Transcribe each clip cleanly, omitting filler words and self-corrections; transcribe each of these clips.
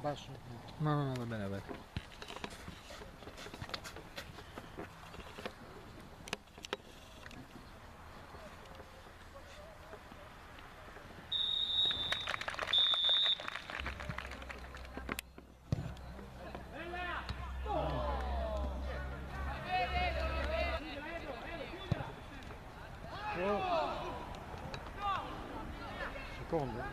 basso? No, va bene, va bene. Secondo?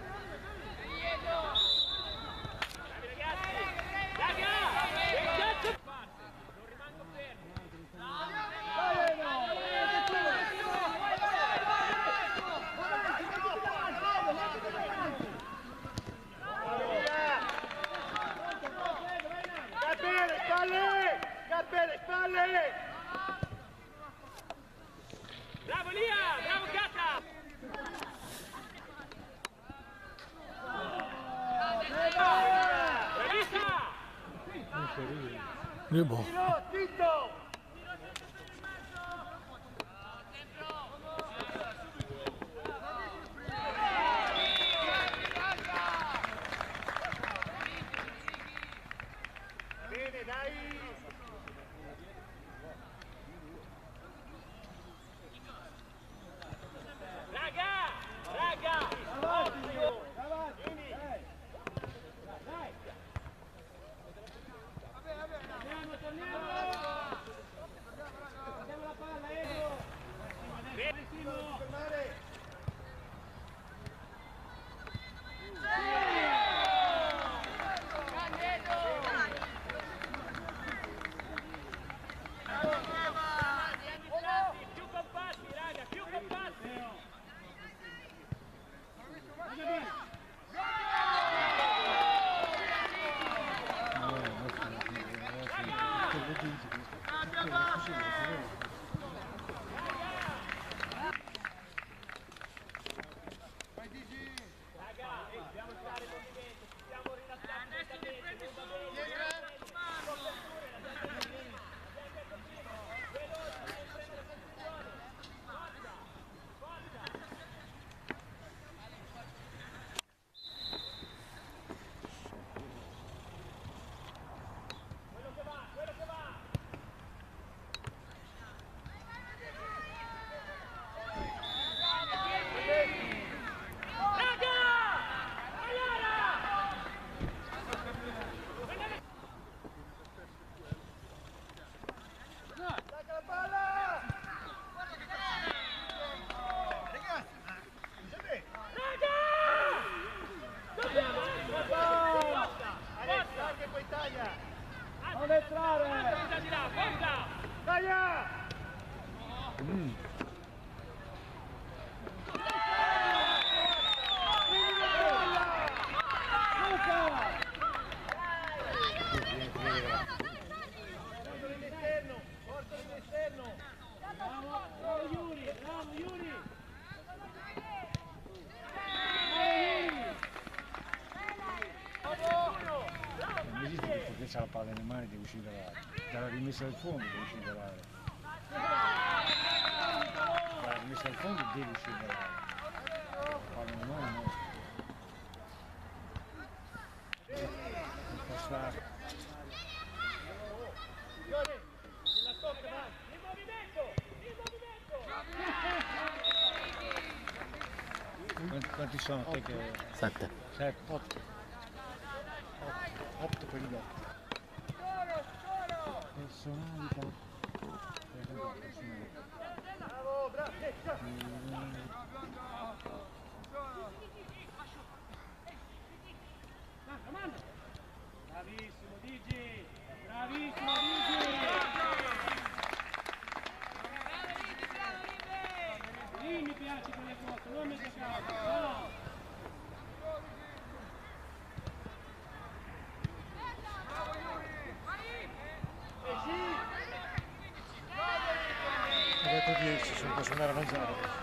Gabriele, spalle! Bravo Lia! Bravo Gata! Bravissima! Tito! Bene, dai! Raga! Ottimo! Vieni! Dai! Torniamo! Diamo la palla, Edo! Benissimo! Fermare! Più compatti, raga, più compatti! Raga, dobbiamo fare movimento, ci stiamo rilassando mentalmente, non va bene. Quello che va! Raga! Allora! Stacca la palla! Ragazzi! Raga! Dobbiamo forza! Anche poi taglia! Non entrare! Di là, forza! Taglia! Porto all'esterno! Bravo Yuri! Bravo Yuri! Non esiste perché c'ha la palla nelle mani deve uscire dall'area. Dalla rimessa del fondo deve uscire dall'area. Dalla rimessa del fondo deve uscire dall'area. La palla nelle mani no. Non può stare. La tocca, vai! Il movimento! Quanti sono te che... 7. 8. 8 per gli 8. Personalità. Bravo, bravo! Bravissimo Digi! Bravissimo Digi! Lì mi piace quelle cose, non mi piace! No! Ho detto 10, se posso andare a mangiare.